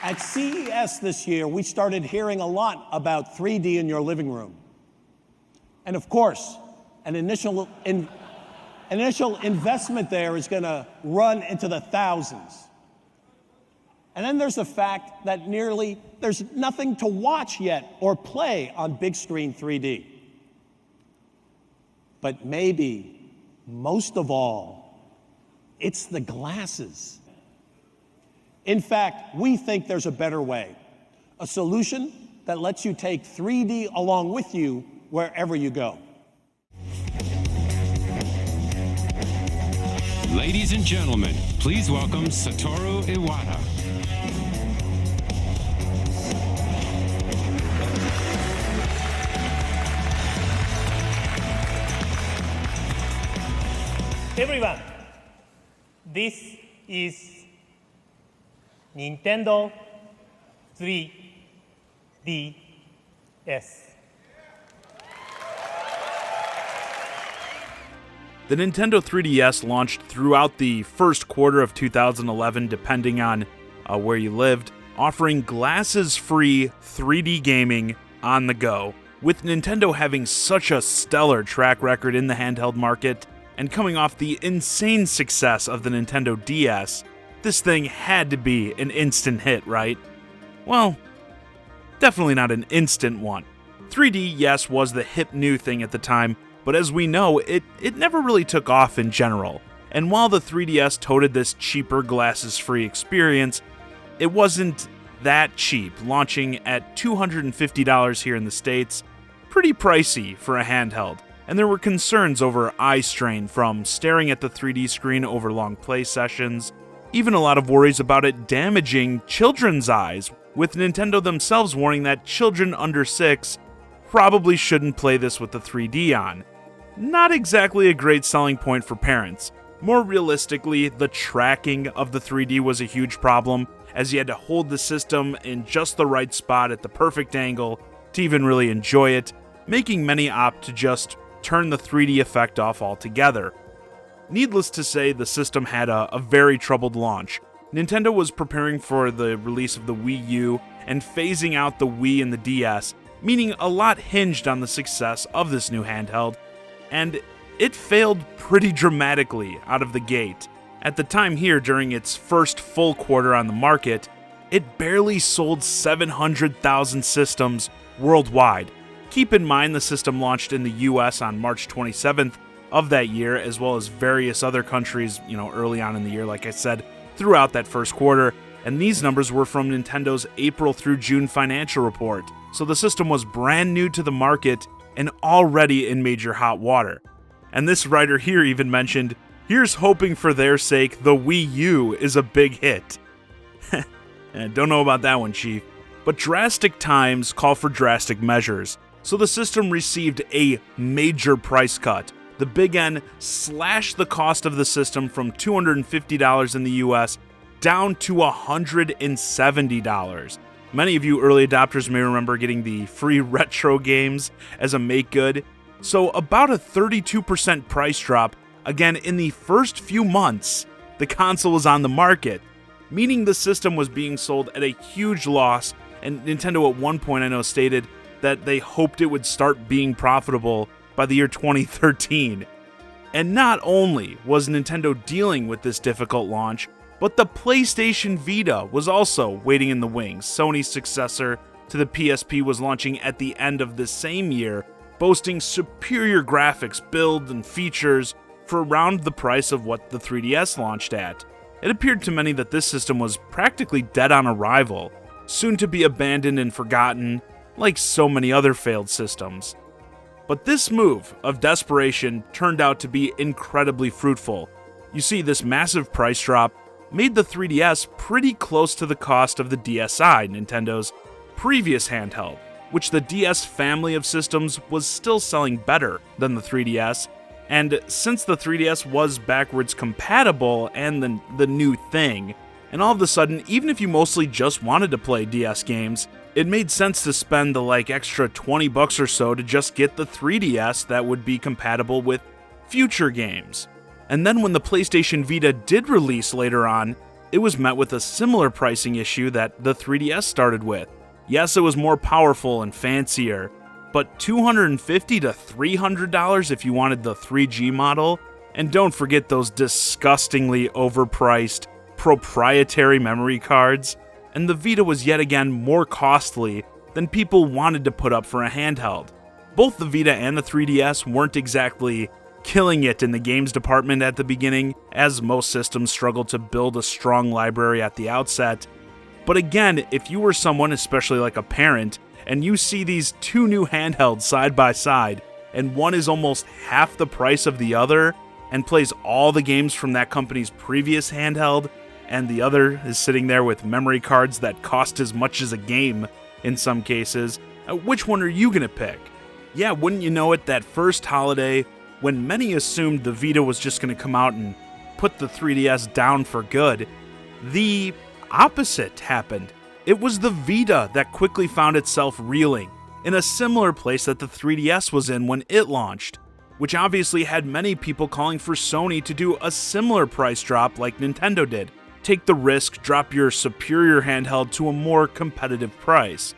At CES this year, we started hearing a lot about 3D in your living room. And of course, an initial investment there is going to run into the thousands. And then there's the fact that there's nothing to watch yet or play on big screen 3D. But maybe, most of all, it's the glasses. In fact, we think there's a better way, a solution that lets you take 3D along with you wherever you go. Ladies and gentlemen, please welcome Satoru Iwata. Everyone, this is Nintendo 3DS. The Nintendo 3DS launched throughout the first quarter of 2011, depending on where you lived, offering glasses-free 3D gaming on the go. With Nintendo having such a stellar track record in the handheld market, and coming off the insane success of the Nintendo DS, this thing had to be an instant hit, right? Well, definitely not an instant one. 3D, yes, was the hip new thing at the time, but as we know, it never really took off in general. And while the 3DS toted this cheaper glasses-free experience, it wasn't that cheap, launching at $250 here in the States, pretty pricey for a handheld. And there were concerns over eye strain from staring at the 3D screen over long play sessions, even a lot of worries about it damaging children's eyes, with Nintendo themselves warning that children under 6 probably shouldn't play this with the 3D on. Not exactly a great selling point for parents. More realistically, the tracking of the 3D was a huge problem, as you had to hold the system in just the right spot at the perfect angle to even really enjoy it, making many opt to just turn the 3D effect off altogether. Needless to say, the system had a very troubled launch. Nintendo was preparing for the release of the Wii U and phasing out the Wii and the DS, meaning a lot hinged on the success of this new handheld, and it failed pretty dramatically out of the gate. At the time here, during its first full quarter on the market, it barely sold 700,000 systems worldwide. Keep in mind the system launched in the US on March 27th of that year, as well as various other countries, early on in the year, like I said, throughout that first quarter, and these numbers were from Nintendo's April through June financial report. So the system was brand new to the market and already in major hot water. And this writer here even mentioned, "Here's hoping for their sake the Wii U is a big hit." Don't know about that one, Chief. But drastic times call for drastic measures. So the system received a major price cut. The Big N slashed the cost of the system from $250 in the US down to $170. Many of you early adopters may remember getting the free retro games as a make good. So about a 32% price drop, again in the first few months the console was on the market, meaning the system was being sold at a huge loss, and Nintendo at one point I know stated that they hoped it would start being profitable by the year 2013. And not only was Nintendo dealing with this difficult launch, but the PlayStation Vita was also waiting in the wings. Sony's successor to the PSP was launching at the end of the same year, boasting superior graphics, build, and features for around the price of what the 3DS launched at. It appeared to many that this system was practically dead on arrival, soon to be abandoned and forgotten, like so many other failed systems. But this move of desperation turned out to be incredibly fruitful. You see, this massive price drop made the 3DS pretty close to the cost of the DSi, Nintendo's previous handheld, which the DS family of systems was still selling better than the 3DS, and since the 3DS was backwards compatible and the new thing, and all of a sudden, even if you mostly just wanted to play DS games, it made sense to spend the extra $20 or so to just get the 3DS that would be compatible with future games. And then when the PlayStation Vita did release later on, it was met with a similar pricing issue that the 3DS started with. Yes, it was more powerful and fancier, but $250 to $300 if you wanted the 3G model, and don't forget those disgustingly overpriced proprietary memory cards, and the Vita was yet again more costly than people wanted to put up for a handheld. Both the Vita and the 3DS weren't exactly killing it in the games department at the beginning, as most systems struggled to build a strong library at the outset. But again, if you were someone, especially like a parent, and you see these two new handhelds side by side, and one is almost half the price of the other, and plays all the games from that company's previous handheld, and the other is sitting there with memory cards that cost as much as a game in some cases, which one are you gonna pick? Yeah, wouldn't you know it, that first holiday, when many assumed the Vita was just gonna come out and put the 3DS down for good, the opposite happened. It was the Vita that quickly found itself reeling, in a similar place that the 3DS was in when it launched, which obviously had many people calling for Sony to do a similar price drop like Nintendo did. Take the risk, drop your superior handheld to a more competitive price.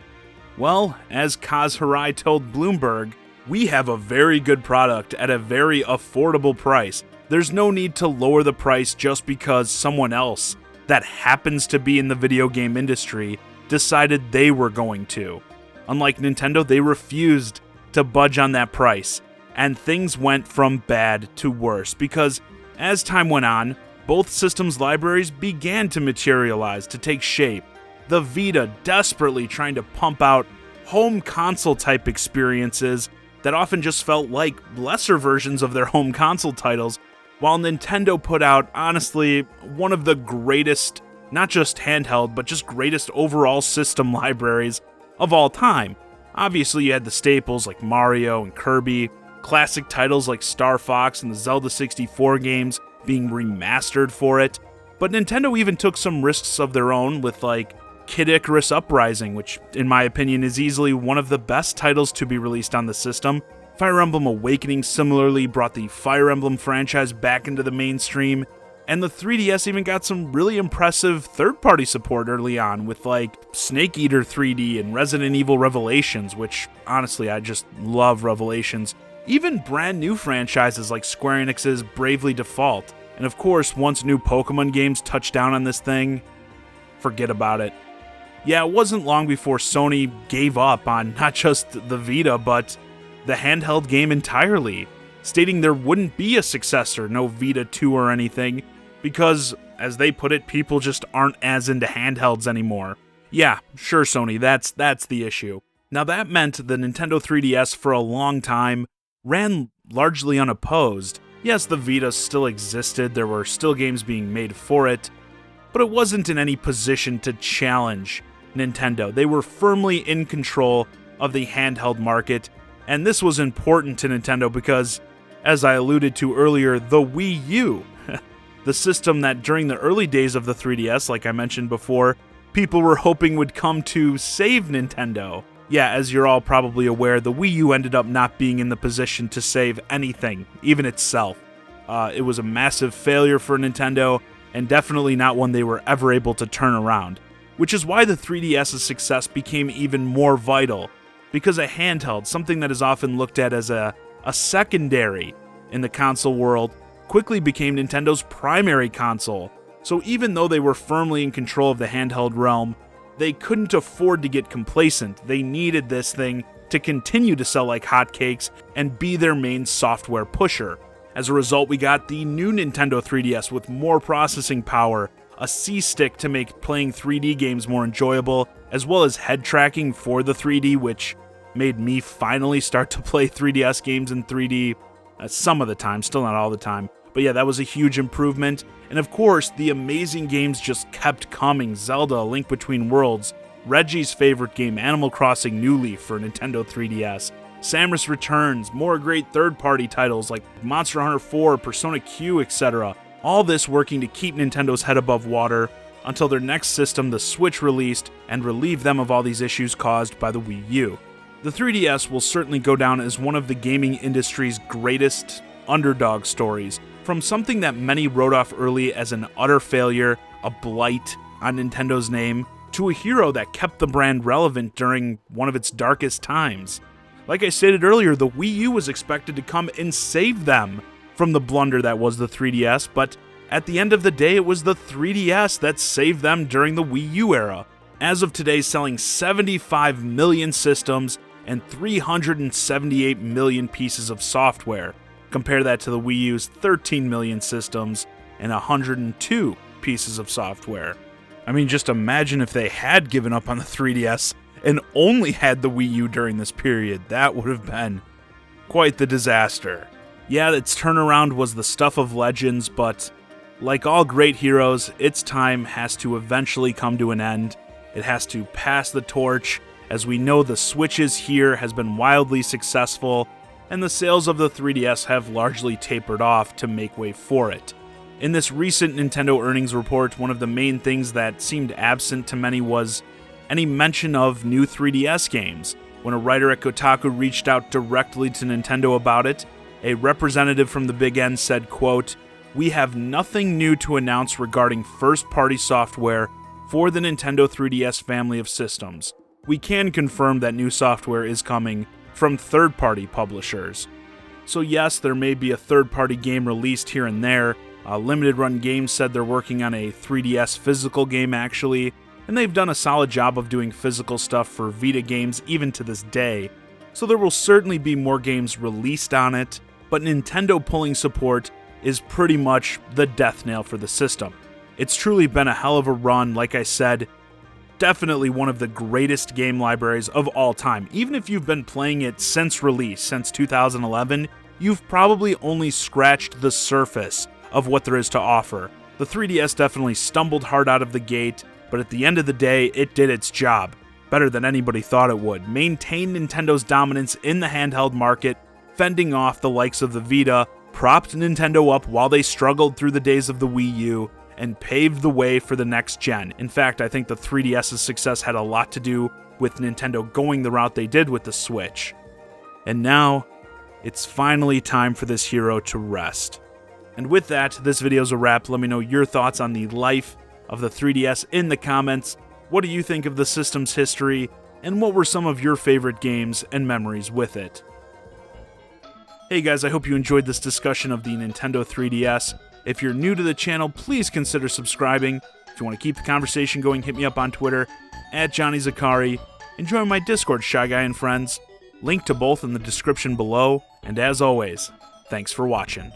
Well, as Kaz Hirai told Bloomberg, we have a very good product at a very affordable price. There's no need to lower the price just because someone else that happens to be in the video game industry decided they were going to. Unlike Nintendo, they refused to budge on that price, and things went from bad to worse because as time went on, both systems' libraries began to materialize, to take shape. The Vita desperately trying to pump out home console type experiences that often just felt like lesser versions of their home console titles, while Nintendo put out, honestly, one of the greatest, not just handheld, but just greatest overall system libraries of all time. Obviously, you had the staples like Mario and Kirby, classic titles like Star Fox and the Zelda 64 games being remastered for it, but Nintendo even took some risks of their own with like Kid Icarus Uprising, which in my opinion is easily one of the best titles to be released on the system. Fire Emblem Awakening similarly brought the Fire Emblem franchise back into the mainstream, and the 3DS even got some really impressive third-party support early on with like Snake Eater 3D and Resident Evil Revelations, which honestly I just love Revelations. Even brand new franchises like Square Enix's Bravely Default, and of course once new Pokemon games touched down on this thing, forget about it. Yeah, it wasn't long before Sony gave up on not just the Vita, but the handheld game entirely, stating there wouldn't be a successor, no Vita 2 or anything, because, as they put it, people just aren't as into handhelds anymore. Yeah, sure Sony, that's the issue. Now that meant the Nintendo 3DS for a long time ran largely unopposed. Yes, the Vita still existed, there were still games being made for it, but it wasn't in any position to challenge Nintendo. They were firmly in control of the handheld market, and this was important to Nintendo because, as I alluded to earlier, the Wii U, the system that during the early days of the 3DS, like I mentioned before, people were hoping would come to save Nintendo. Yeah, as you're all probably aware, the Wii U ended up not being in the position to save anything, even itself. It was a massive failure for Nintendo, and definitely not one they were ever able to turn around. Which is why the 3DS's success became even more vital, because a handheld, something that is often looked at as a secondary in the console world, quickly became Nintendo's primary console. So even though they were firmly in control of the handheld realm, they couldn't afford to get complacent. They needed this thing to continue to sell like hotcakes and be their main software pusher. As a result, we got the new Nintendo 3DS with more processing power, a C-stick to make playing 3D games more enjoyable, as well as head tracking for the 3D, which made me finally start to play 3DS games in 3D some of the time, still not all the time. But yeah, that was a huge improvement. And of course, the amazing games just kept coming. Zelda, A Link Between Worlds, Reggie's favorite game, Animal Crossing New Leaf for Nintendo 3DS, Samus Returns, more great third-party titles like Monster Hunter 4, Persona Q, etc. All this working to keep Nintendo's head above water until their next system, the Switch, released and relieved them of all these issues caused by the Wii U. The 3DS will certainly go down as one of the gaming industry's greatest underdog stories. From something that many wrote off early as an utter failure, a blight on Nintendo's name to a hero that kept the brand relevant during one of its darkest times. Like I stated earlier, the Wii U was expected to come and save them from the blunder that was the 3DS, but at the end of the day, it was the 3DS that saved them during the Wii U era. As of today, selling 75 million systems and 378 million pieces of software. Compare that to the Wii U's 13 million systems and 102 pieces of software. I mean, just imagine if they had given up on the 3DS and only had the Wii U during this period. That would have been quite the disaster. Yeah, its turnaround was the stuff of legends, but like all great heroes, its time has to eventually come to an end. It has to pass the torch. As we know, the Switch's here has been wildly successful, and the sales of the 3DS have largely tapered off to make way for it. In this recent Nintendo earnings report, one of the main things that seemed absent to many was any mention of new 3DS games. When a writer at Kotaku reached out directly to Nintendo about it, a representative from the Big N said, quote, "We have nothing new to announce regarding first-party software for the Nintendo 3DS family of systems. We can confirm that new software is coming from third-party publishers." So yes, there may be a third-party game released here and there. Limited Run Games said they're working on a 3DS physical game actually, and they've done a solid job of doing physical stuff for Vita games even to this day. So there will certainly be more games released on it, but Nintendo pulling support is pretty much the death knell for the system. It's truly been a hell of a run, like I said, definitely one of the greatest game libraries of all time. Even if you've been playing it since release, since 2011, you've probably only scratched the surface of what there is to offer. The 3DS definitely stumbled hard out of the gate, but at the end of the day, it did its job, better than anybody thought it would. Maintained Nintendo's dominance in the handheld market, fending off the likes of the Vita, propped Nintendo up while they struggled through the days of the Wii U, and paved the way for the next gen. In fact, I think the 3DS's success had a lot to do with Nintendo going the route they did with the Switch. And now, it's finally time for this hero to rest. And with that, this video's a wrap. Let me know your thoughts on the life of the 3DS in the comments. What do you think of the system's history, and what were some of your favorite games and memories with it? Hey guys, I hope you enjoyed this discussion of the Nintendo 3DS. If you're new to the channel, please consider subscribing. If you want to keep the conversation going, hit me up on Twitter, @JohnnyZakari, and join my Discord, ChiGuy and Friends. Link to both in the description below, and as always, thanks for watching.